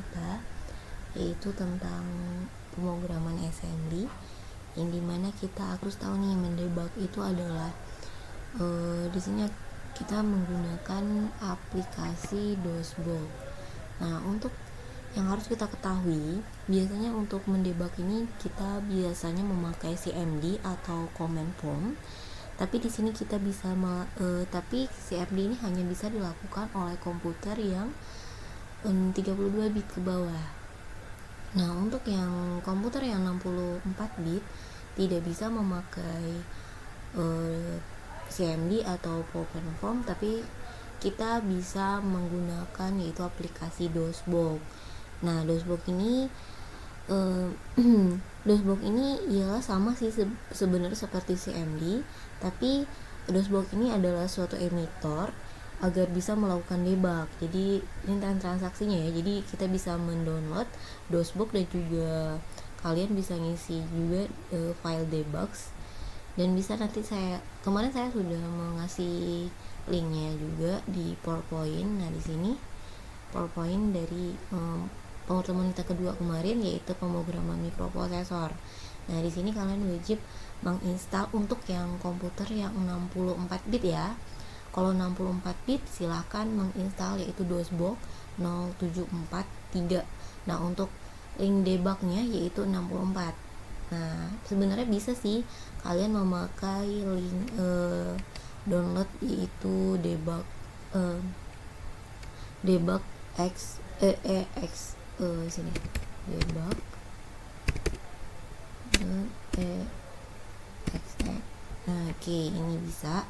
kita, yaitu tentang pemrograman assembly, yang dimana kita harus tahu nih mendebug itu adalah di sini kita menggunakan aplikasi DOSBox. Nah, untuk yang harus kita ketahui, biasanya untuk mendebug ini kita biasanya memakai CMD atau command prompt. Tapi di sini kita bisa tapi CMD ini hanya bisa dilakukan oleh komputer yang 32 bit ke bawah. Nah, untuk yang komputer yang 64 bit tidak bisa memakai CMD atau command prompt, tapi kita bisa menggunakan yaitu aplikasi DOSBox. Nah, DOSBox ini DOSBox ini ialah sama sih sebenarnya seperti CMD, tapi DOSBox ini adalah suatu emitor agar bisa melakukan debug. Jadi ini transaksinya ya. Jadi kita bisa mendownload DOSBox dan juga kalian bisa ngisi juga file debugs, dan bisa nanti kemarin saya sudah mengasih linknya juga di PowerPoint. Nah, di sini PowerPoint dari pertemuan kita kedua kemarin, yaitu pemrograman mikroprosesor. Nah, di sini kalian wajib menginstal untuk yang komputer yang 64 bit ya. Kalau 64 bit silahkan menginstal yaitu DOSBox 0743. Nah, untuk link debugnya yaitu 64. Nah, sebenarnya bisa sih kalian memakai link download yaitu debug x sini debug nah, oke, ini bisa,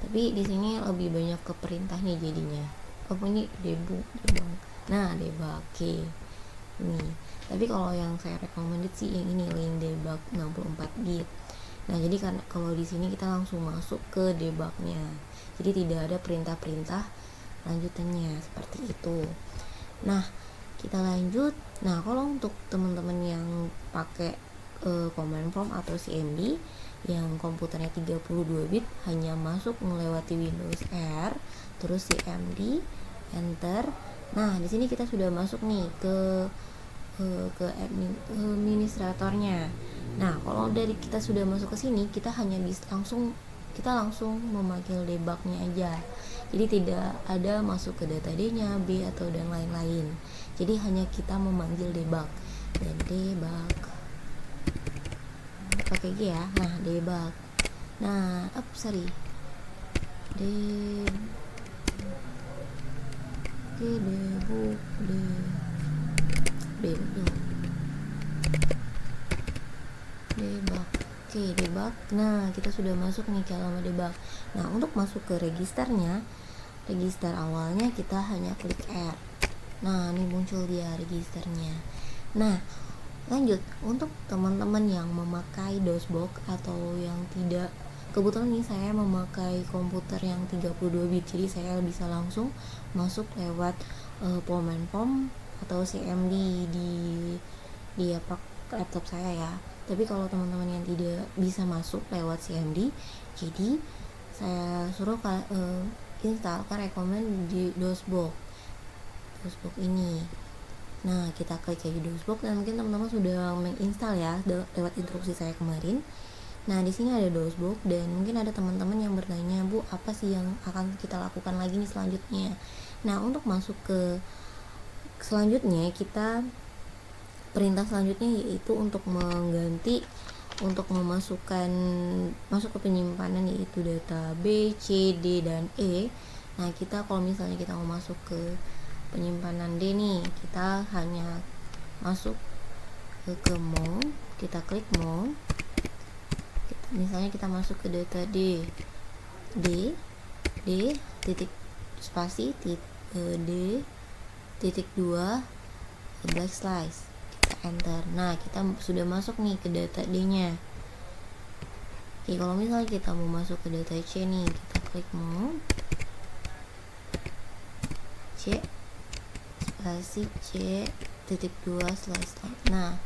tapi di sini lebih banyak ke perintah nih jadinya. Ini debug. Nah, debug. Oke. Nih. Tapi kalau yang saya recommended sih yang ini, link debug 64 bit. Nah, jadi kan kalau di sini kita langsung masuk ke debugnya. Jadi tidak ada perintah-perintah lanjutannya seperti itu. Nah, kita lanjut. Nah, kalau untuk teman-teman yang pakai command prompt atau CMD yang komputernya 32 bit, hanya masuk melewati Windows R, terus CMD, enter. Nah, di sini kita sudah masuk nih ke administratornya. Nah, kalau dari kita sudah masuk ke sini, kita hanya bisa langsung memanggil debugnya aja. Jadi tidak ada masuk ke data D-nya, B atau dan lain-lain. Jadi hanya kita memanggil debug dan debug. Pakai G ya. Nah, debug. Nah, debug. Nah, kita sudah masuk nih ke halaman debug. Nah, untuk masuk ke registernya, register awalnya kita hanya klik R. Nah, ini muncul dia registernya. Nah, lanjut, untuk teman-teman yang memakai DOSBox atau yang tidak, kebetulan nih saya memakai komputer yang 32 bit, jadi saya bisa langsung masuk lewat command prompt atau CMD di laptop saya ya. Tapi kalau teman-teman yang tidak bisa masuk lewat CMD, jadi saya suruh instalkan rekomend di DOSBox ini. Nah, kita klik aja DOSBox, dan mungkin teman-teman sudah menginstal ya lewat instruksi saya kemarin. Nah, di sini ada DOSBox, dan mungkin ada teman-teman yang bertanya, Bu, apa sih yang akan kita lakukan lagi nih selanjutnya? Nah, untuk masuk ke selanjutnya, perintah selanjutnya yaitu untuk masuk ke penyimpanan, yaitu data B, C, D, dan E. Nah, kalau misalnya kita mau masuk ke penyimpanan D nih, kita hanya masuk ke mau, kita klik mau. Misalnya kita masuk ke data D titik spasi D titik 2 black slice, kita enter. Nah, kita sudah masuk nih ke data D nya. Oke, kalau misalnya kita mau masuk ke data C nih, kita klik mau C spasi C titik 2 slash. Nah,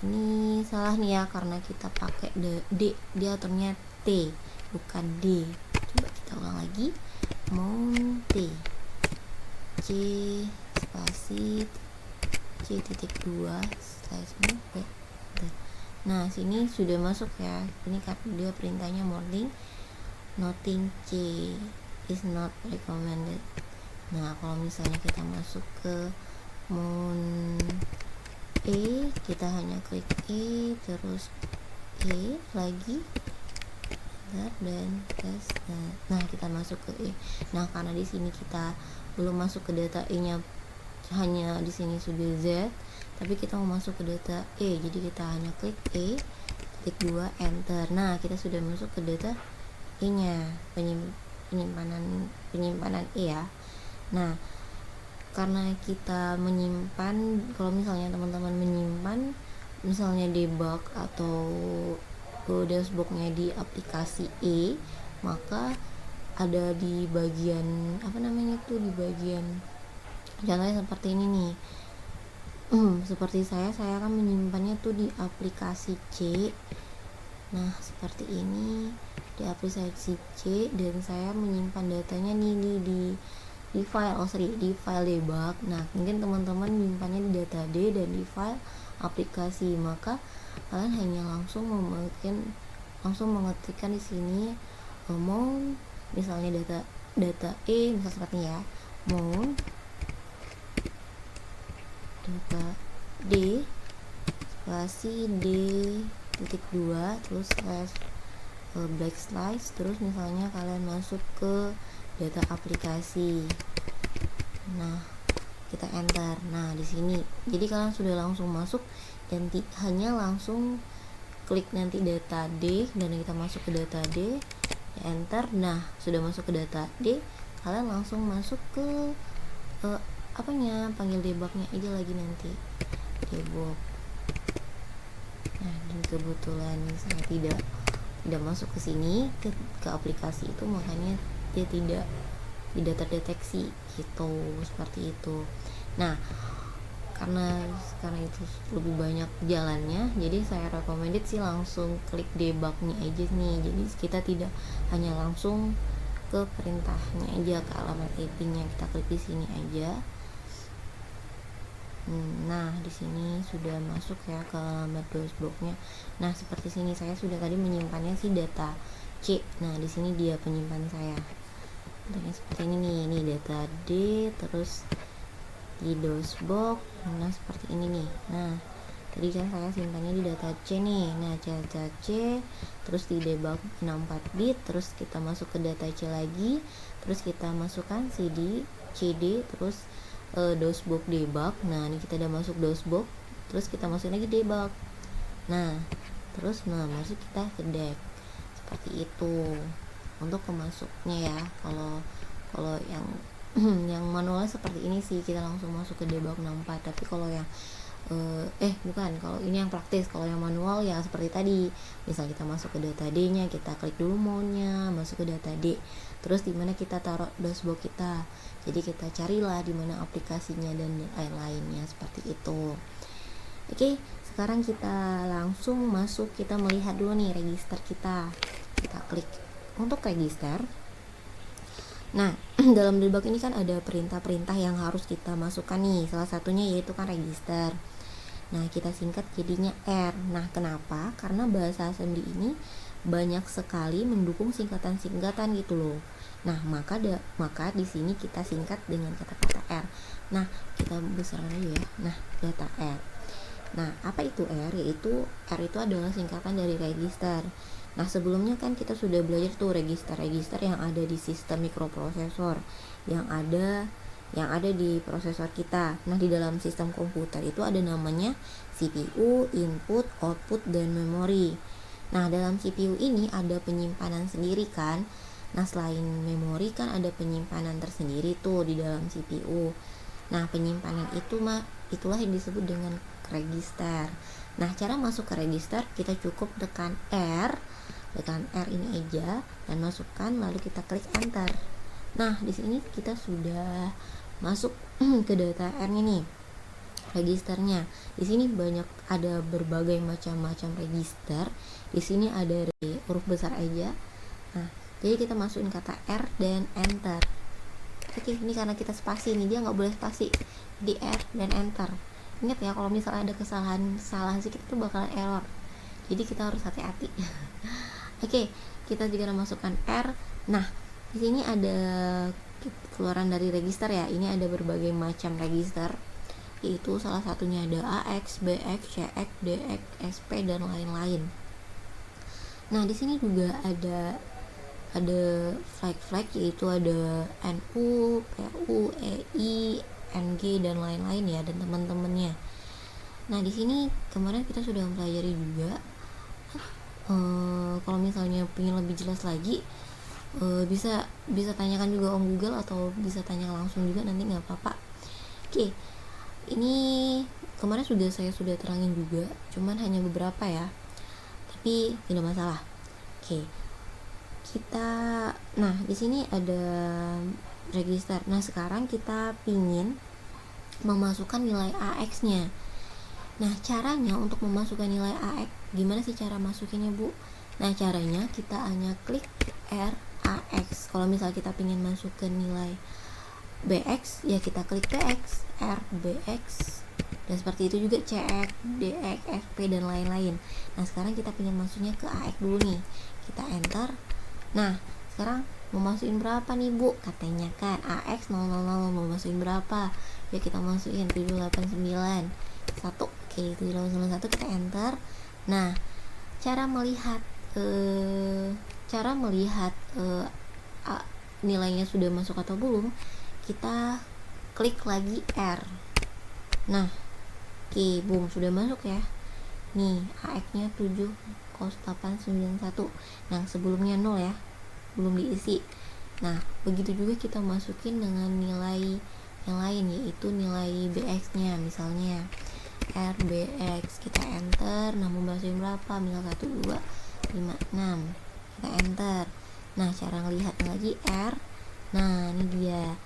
ini salah nih ya, karena kita pakai D, dia aturnya T bukan D. Coba kita ulang lagi, mau T C spasi C.2 slash enter. Nah sini sudah masuk ya, ini karena dia perintahnya morning noting C is not recommended. Nah kalau misalnya kita masuk ke moon E, kita hanya klik E terus E lagi dan tes. Nah kita masuk ke E. Nah karena di sini kita belum masuk ke data E nya, hanya di sini sudah Z, tapi kita mau masuk ke data E, jadi kita hanya klik E titik 2 enter. Nah kita sudah masuk ke data E nya, penyimpanan E ya. Nah karena kita menyimpan, kalau misalnya teman-teman menyimpan misalnya debug atau dashboardnya di aplikasi E, maka ada di bagian apa namanya tuh, di bagian contohnya seperti ini nih. Seperti saya kan menyimpannya tuh di aplikasi C. Nah seperti ini di aplikasi C, dan saya menyimpan datanya nih di file di file debug. Nah mungkin teman-teman menyimpannya di data D dan di file aplikasi, maka kalian hanya langsung mengetikkan di sini mount, misalnya data E misal seperti ya, mount data D spasi D titik 2 terus slash backslash, terus misalnya kalian masuk ke data aplikasi. Nah kita enter. Nah di sini jadi kalian sudah langsung masuk dan hanya langsung klik nanti data D, dan kita masuk ke data D, enter. Nah sudah masuk ke data D, kalian langsung masuk ke panggil debugnya aja lagi nanti, debug. Nah dan kebetulan saya tidak masuk ke sini ke aplikasi itu, makanya dia tidak terdeteksi gitu, seperti itu. Nah karena itu lebih banyak jalannya, jadi saya recommended sih langsung klik debugnya aja nih. Jadi kita tidak hanya langsung ke perintahnya aja, ke alamat IP-nya, kita klik di sini aja. Nah di sini sudah masuk ya ke alamat dashboardnya. Nah seperti sini saya sudah tadi menyimpannya sih data C. Nah di sini dia penyimpan saya. Contohnya seperti ini nih data D, terus di dashboard. Nah seperti ini nih. Nah tadi kan saya simpannya di data C nih. Nah data C, terus di debug 64 bit, terus kita masuk ke data C lagi, terus kita masukkan CD, terus dashboard debug. Nah ini kita udah masuk dashboard, terus kita masuk lagi debug. Nah terus masuk kita ke deck, seperti itu untuk kemasuknya ya. Kalau yang yang manual seperti ini sih, kita langsung masuk ke debug 64. Tapi kalau yang kalau ini yang praktis. Kalau yang manual ya seperti tadi, misal kita masuk ke data D nya, kita klik dulu maunya masuk ke data D, terus dimana kita taruh dashboard kita, jadi kita carilah dimana aplikasinya dan lain-lainnya, seperti itu. Oke, sekarang kita langsung masuk, kita melihat dulu nih register kita klik untuk register. Nah dalam debug ini kan ada perintah-perintah yang harus kita masukkan nih, salah satunya yaitu kan register. Nah kita singkat jadinya R. Nah kenapa? Karena bahasa assembly ini banyak sekali mendukung singkatan-singkatan gitu loh. Nah maka di sini kita singkat dengan kata-kata R. Nah kita besarkan aja ya. Nah data R. Nah apa itu R? Yaitu R itu adalah singkatan dari register. Nah sebelumnya kan kita sudah belajar tuh register yang ada di sistem mikroprosesor, yang ada di prosesor kita. Nah di dalam sistem komputer itu ada namanya CPU, input, output, dan memori. Nah dalam CPU ini ada penyimpanan sendiri kan. Nah selain memori kan ada penyimpanan tersendiri tuh di dalam CPU. Nah penyimpanan itulah yang disebut dengan register. Nah cara masuk ke register, kita cukup tekan R ini aja dan masukkan, lalu kita klik enter. Nah di sini kita sudah masuk ke data R ini, registernya. Di sini ada berbagai macam register. Di sini ada huruf besar aja. Nah jadi kita masukin kata R dan enter. Oke, ini karena kita spasi nih, dia nggak boleh spasi di R dan enter. Ingat ya, kalau misalnya ada kesalahan sedikit itu bakalan error, jadi kita harus hati-hati. Oke, kita juga masukkan R. Nah, di sini ada keluaran dari register ya. Ini ada berbagai macam register, yaitu salah satunya ada AX, BX, CX, DX, SP dan lain-lain. Nah, di sini juga ada flag, yaitu ada NU, PU, EI, NG dan lain-lain ya, dan teman-temannya. Nah, di sini kemarin kita sudah mempelajari juga. Kalau misalnya pengen lebih jelas lagi, bisa tanyakan juga Om Google atau bisa tanya langsung juga, nanti nggak apa-apa. Oke, ini kemarin saya sudah terangin juga, cuman hanya beberapa ya, tapi tidak masalah. Oke, nah di sini ada register. Nah, sekarang kita pingin memasukkan nilai AX-nya. Nah, caranya untuk memasukkan nilai AX, gimana sih cara masukinnya, Bu? Nah, caranya kita hanya klik R AX. Kalau misal kita pingin masukkan nilai BX, ya kita klik BX, R, BX. Dan seperti itu juga CX, DX, SP dan lain-lain. Nah, sekarang kita pingin masuknya ke AX dulu nih. Kita enter. Nah, sekarang mau masukin berapa nih, Bu? Katanya kan AX 000, mau masukin berapa? Ya kita masukin 789 1. Oke, 791 kita enter. Nah, cara melihat nilainya sudah masuk atau belum, kita klik lagi R. Nah, oke, boom, sudah masuk ya. Nih, AX-nya 70891. Nah, sebelumnya 0 ya, belum diisi. Nah, begitu juga kita masukin dengan nilai yang lain, yaitu nilai BX-nya. Misalnya RBX, kita enter. Nah, mau masukin berapa? Misal 1256, kita enter. Nah, cara ngelihatnya lagi R. Nah, ini dia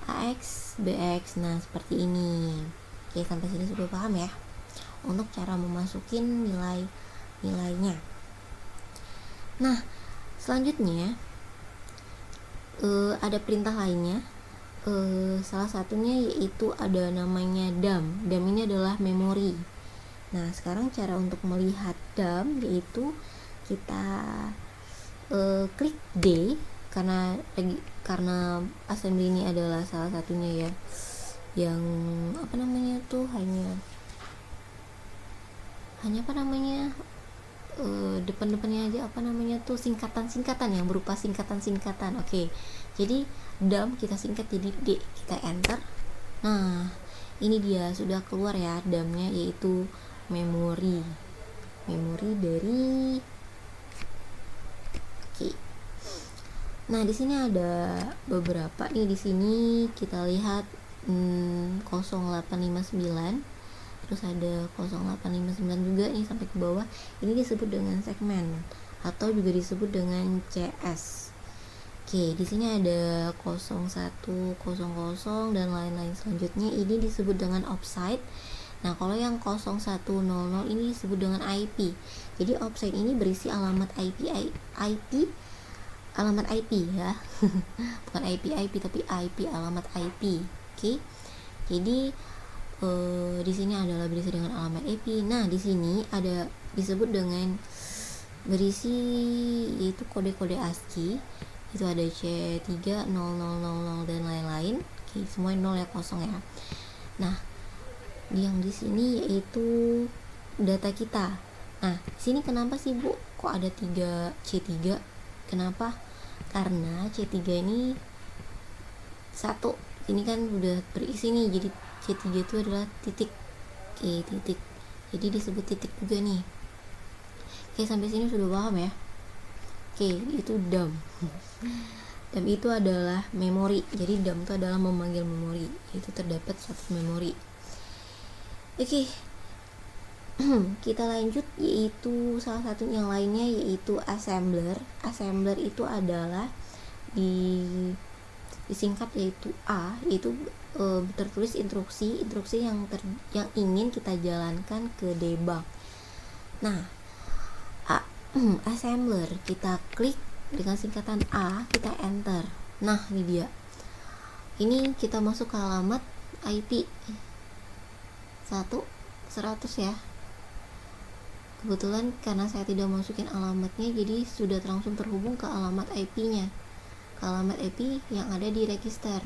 AX, BX. Nah, seperti ini. Oke, sampai sini sudah paham ya untuk cara memasukin nilainya. Nah, selanjutnya ada perintah lainnya. Salah satunya yaitu ada namanya DUM. DUM ini adalah memori. Nah, sekarang cara untuk melihat DUM yaitu kita klik D, karena assembly ini adalah salah satunya ya, yang depan-depannya aja singkatan yang berupa singkatan. Oke, jadi DUM kita singkat jadi D, kita enter. Nah, ini dia sudah keluar ya DUM-nya, yaitu memori dari. Oke. Nah, di sini ada beberapa nih. Di sini kita lihat 0859, terus ada 0859 juga nih sampai ke bawah. Ini disebut dengan segmen atau juga disebut dengan CS. Oke, di sini ada 0100 dan lain-lain selanjutnya. Ini disebut dengan offsite. Nah, kalau yang 0100 ini disebut dengan IP. Jadi offsite ini berisi alamat IP ya. Bukan IP tapi IP, alamat IP. Oke. Jadi di sini adalah berisi dengan alamat IP. Nah, di sini ada disebut dengan berisi yaitu kode-kode ASCII. Itu ada C3, 0000 dan lain-lain. Oke, semua 0 ya, kosong ya. Nah, yang di sini yaitu data kita. Nah, di sini kenapa sih, Bu, kok ada 3 C3? Kenapa? Karena C3 ini satu. Ini kan udah berisi nih, jadi C3 itu adalah titik. Oke, titik. Jadi disebut titik juga nih. Oke, sampai sini sudah paham ya? Oke, itu DUM. DUM itu adalah memori. Jadi DUM itu adalah memanggil memori, itu terdapat suatu memori. Oke. Kita lanjut, yaitu salah satu yang lainnya yaitu assembler. Assembler itu adalah disingkat yaitu A, yaitu tertulis instruksi yang ingin kita jalankan ke debug. Nah, assembler kita klik dengan singkatan A, kita enter. Nah, ini dia. Ini kita masuk ke alamat IP 100 ya. Kebetulan karena saya tidak masukin alamatnya, jadi sudah langsung terhubung ke alamat IP-nya, ke alamat IP yang ada di register.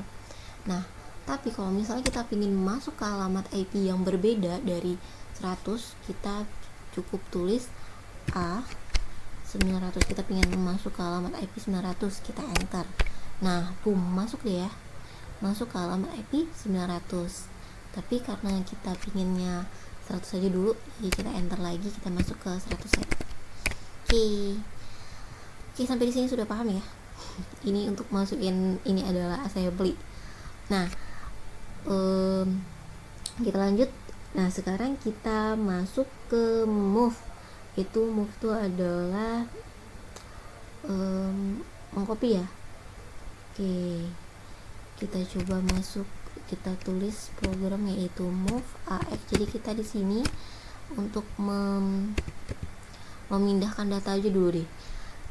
Nah, tapi kalau misalnya kita ingin masuk ke alamat IP yang berbeda dari 100, kita cukup tulis A 900. Kita ingin masuk ke alamat IP 900, kita enter. Nah, boom, masuk deh ya. Masuk ke alamat IP 900. Tapi karena kita pinginnya 100 aja dulu, jadi kita enter lagi, kita masuk ke 100 ya. Oke, sampai di sini sudah paham ya. Ini untuk masukin, ini adalah assembly. Nah, kita lanjut. Nah, sekarang kita masuk ke move. Move itu adalah mengcopy ya. Oke, kita coba masuk, kita tulis program yaitu move AX. Jadi kita di sini untuk memindahkan data aja dulu deh.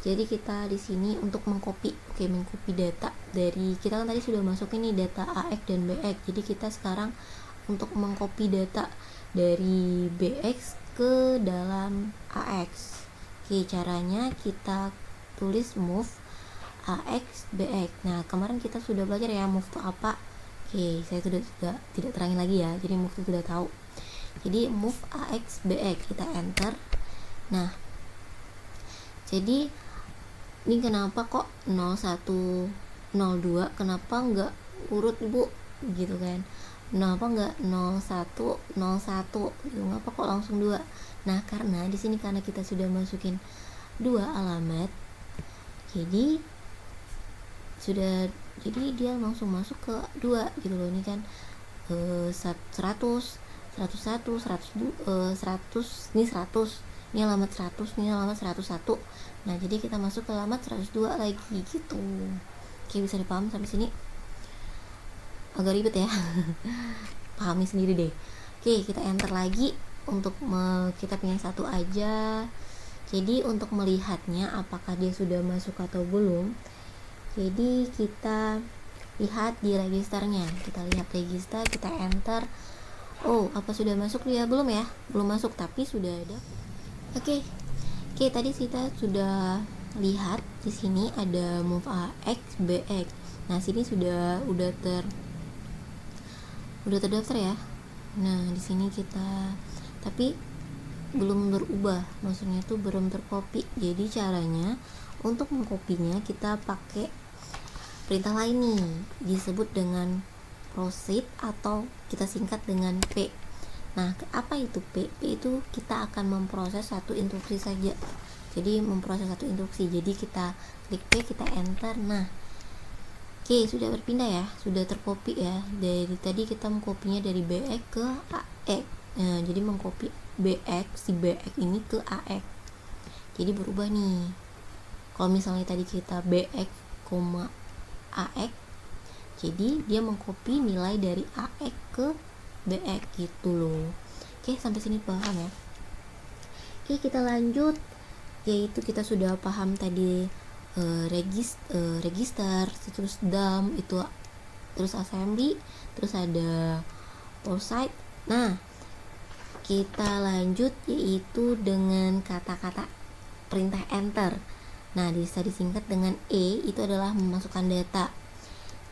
Jadi kita di sini untuk mengcopy, mengcopy data dari, kita kan tadi sudah masukin nih data AX dan BX. Jadi kita sekarang untuk mengcopy data dari BX ke dalam AX. Oke, caranya kita tulis move AX BX. Nah, kemarin kita sudah belajar ya move itu apa. Oke, saya sudah tidak terangin lagi ya. Jadi move itu sudah tahu. Jadi move AX BX, kita enter. Nah, jadi ini kenapa kok 01 02, kenapa enggak urut Bu gitu kan, kenapa enggak 01 01 gitu, kenapa kok langsung 2? Nah, karena di sini karena kita sudah masukin 2 alamat, jadi dia langsung masuk ke 2 gitu loh. Ini kan 100 101 100 ini 100, ini alamat 100, ini alamat 101. Nah, jadi kita masuk ke alamat 102 lagi gitu. Oke, bisa dipaham sampai sini? Agak ribet ya. Pahami sendiri deh. Oke, kita enter lagi untuk kita pengen 1 aja. Jadi untuk melihatnya apakah dia sudah masuk atau belum, jadi kita lihat di registernya. Kita lihat register, kita enter. Oh, apa sudah masuk dia? Belum ya? Belum masuk, tapi sudah ada. Oke, tadi kita sudah lihat di sini ada move AX BX. Nah, sini udah terdaftar ya. Nah, di sini kita tapi belum berubah, maksudnya tuh belum tercopy. Jadi caranya untuk mengkopinya kita pakai perintah lain nih, disebut dengan proceed atau kita singkat dengan P. Nah, apa itu P? P itu kita akan memproses satu instruksi saja. Jadi memproses satu instruksi. Jadi kita klik P, kita enter. Nah, oke, sudah berpindah ya, sudah tercopy ya. Dari tadi kita mengkopinya dari BX ke AX. Nah, jadi mengcopy BX, si BX ini ke AX. Jadi berubah nih. Kalau misalnya tadi kita BX, AX, jadi dia mengcopy nilai dari AX ke BX gitu loh. Oke, sampai sini paham ya. Oke, kita lanjut, yaitu kita sudah paham tadi register, terus DUM itu, terus assembly, terus ada proceed. Nah, kita lanjut yaitu dengan kata-kata perintah enter. Nah, bisa disingkat dengan E, itu adalah memasukkan data.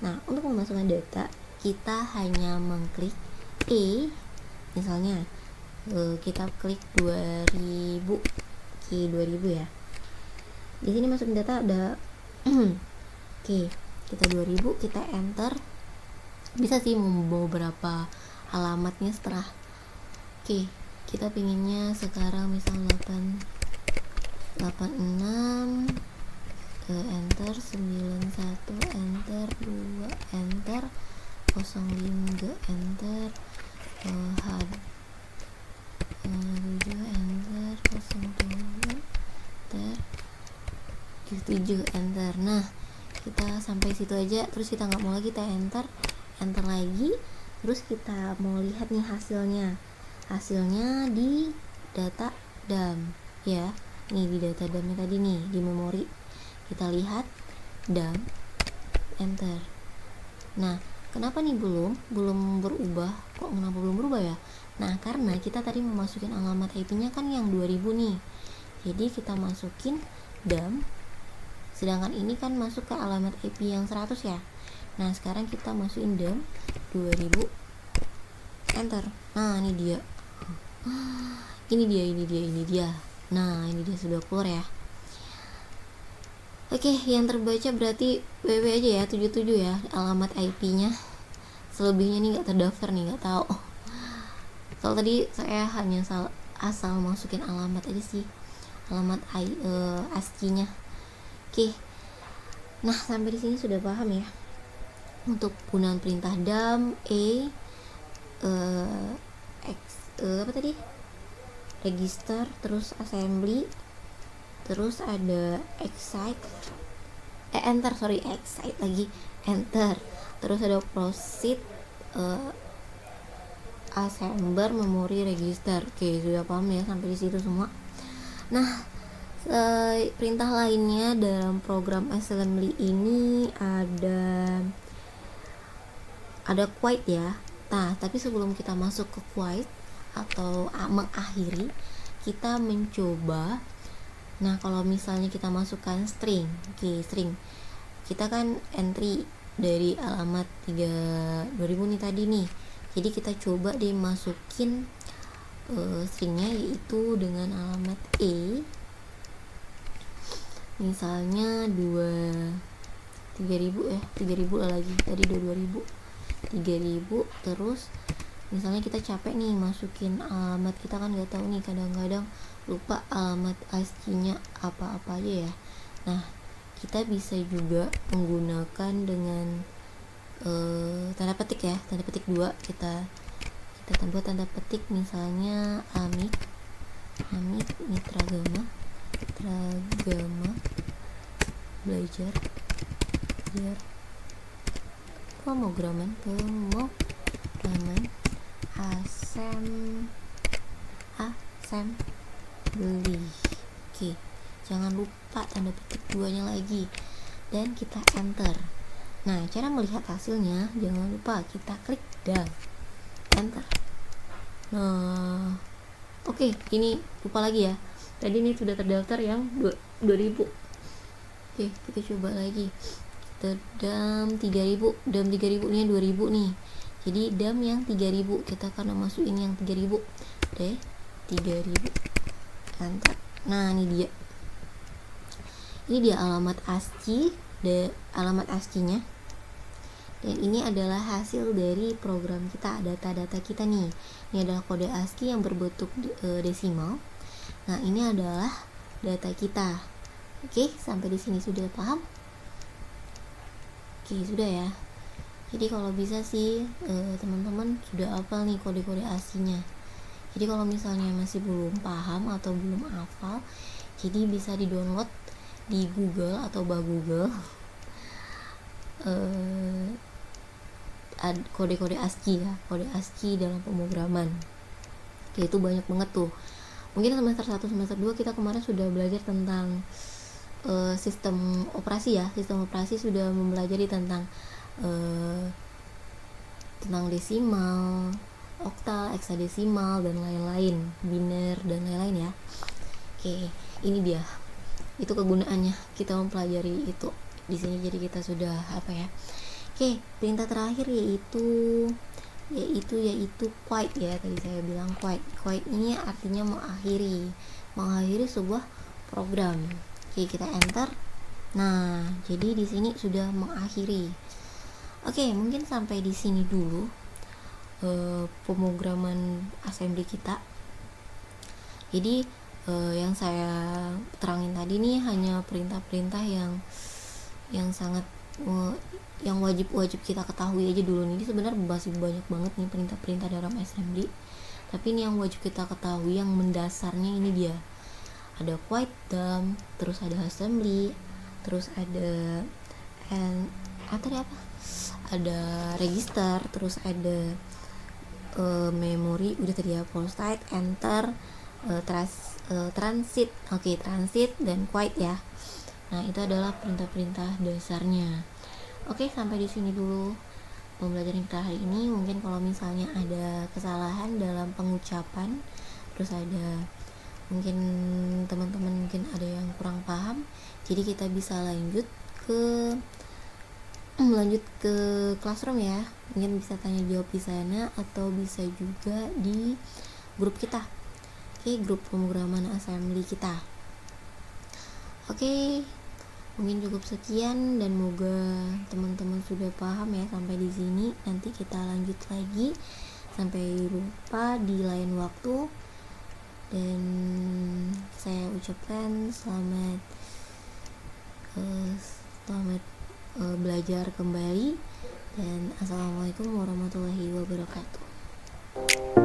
Nah, untuk memasukkan data kita hanya mengklik E, misalnya kita klik 2000, 2000 ya. Di sini masukin data ada oke, kita 2000, kita enter. Bisa sih mau berapa alamatnya setelah. Oke, kita pinginnya sekarang misal 86, enter, 91, enter, 2, enter, 05, enter, 7, enter, 07, enter, 7, enter. Nah, kita sampai situ aja, terus kita nggak mau lagi, kita enter lagi, terus kita mau lihat nih hasilnya di data DUM ya. Nih di data DUM tadi nih, di memori kita lihat DUM, enter. Nah, kenapa nih belum berubah? Kok kenapa belum berubah ya? Nah, karena kita tadi mau masukin alamat IP-nya kan yang 2000 nih, jadi kita masukin dam, sedangkan ini kan masuk ke alamat IP yang 100 ya. Nah, sekarang kita masukin dam 2000, enter. Nah, ini dia. Ini dia. Nah, ini dia sudah keluar ya. Oke, yang terbaca berarti WW aja ya, 77 ya alamat IP-nya. Selebihnya nih nggak terdaftar nih, nggak tahu. Soal tadi saya hanya asal masukin alamat aja sih, alamat ASCII-nya. Oke. Nah, sampai di sini sudah paham ya untuk penggunaan perintah dam, apa tadi? Register, terus assembly, terus ada excite lagi, enter, terus ada proceed, assembler, memory, register. Oke, sudah paham ya sampai di situ semua. Nah, perintah lainnya dalam program assembly ini ada quit ya. Nah, tapi sebelum kita masuk ke quit atau mengakhiri, kita mencoba. Nah, kalau misalnya kita masukkan string, string, kita kan entry dari alamat 2000 nih tadi nih, jadi kita coba deh masukin stringnya yaitu dengan alamat misalnya 3000 lah lagi, tadi 2000, 3000, terus misalnya kita capek nih masukin alamat, kita kan nggak tahu nih, kadang-kadang lupa alamat ASCII-nya apa aja ya. Nah, kita bisa juga menggunakan dengan tanda petik ya, tanda petik 2, kita buat tanda petik misalnya Amik Mitra Gama belajar pemrograman assembly. Oke, jangan lupa tanda petik 2-nya lagi, dan kita enter. Nah, cara melihat hasilnya jangan lupa kita klik dan enter. Nah, oke, ini lupa lagi ya, tadi ini sudah terdaftar yang 2000. Oke, kita coba lagi. Kita dam 3000 nya 2000 nih, jadi dam yang 3000 kita karena masukin yang 3000 deh, 3000, enter. Nah, ini dia alamat ASCII, alamat ASCII-nya. Dan ini adalah hasil dari program kita, data-data kita nih. Ini adalah kode ASCII yang berbentuk desimal. Nah, ini adalah data kita. Oke, sampai di sini sudah paham? Oke, sudah ya. Jadi kalau bisa sih teman-teman sudah hafal nih kode-kode ASCII-nya. Jadi kalau misalnya masih belum paham atau belum hafal, jadi bisa di-download di Google atau Google kode-kode ASCII ya, kode ASCII dalam pemrograman. Oke, itu banyak banget tuh. Mungkin semester 1, semester 2 kita kemarin sudah belajar tentang sistem operasi ya. Sistem operasi sudah mempelajari tentang desimal, oktal, heksadesimal, dan lain-lain, biner dan lain-lain ya. Oke, ini dia. Itu kegunaannya kita mempelajari itu di sini, jadi kita sudah apa ya. Oke, perintah terakhir yaitu quit ya. Tadi saya bilang quit ini artinya mengakhiri sebuah program. Oke, kita enter. Nah, jadi di sini sudah mengakhiri. Oke, mungkin sampai di sini dulu pemrograman assembly kita. Jadi yang saya terangin tadi nih hanya perintah-perintah yang sangat yang wajib kita ketahui aja dulu nih. Ini sebenarnya masih banyak banget nih perintah-perintah dalam assembly, tapi ini yang wajib kita ketahui, yang mendasarnya ini dia. Ada quit, dam, terus ada assembly, terus ada ada register, terus ada memory, udah tadi ya, proceed, enter, transit, transit dan quit ya. Nah, itu adalah perintah-perintah dasarnya. Oke, sampai di sini dulu pembelajaran kita hari ini. Mungkin kalau misalnya ada kesalahan dalam pengucapan pengucapan, terus ada mungkin teman-teman mungkin ada yang kurang paham, jadi kita bisa lanjut ke classroom ya, mungkin bisa tanya jawab di sana atau bisa juga di grup kita. Oke, grup pemrograman assembly kita. Oke, mungkin cukup sekian dan moga teman-teman sudah paham ya sampai di sini. Nanti kita lanjut lagi sampai lupa di lain waktu. Dan saya ucapkan selamat belajar kembali dan assalamualaikum warahmatullahi wabarakatuh.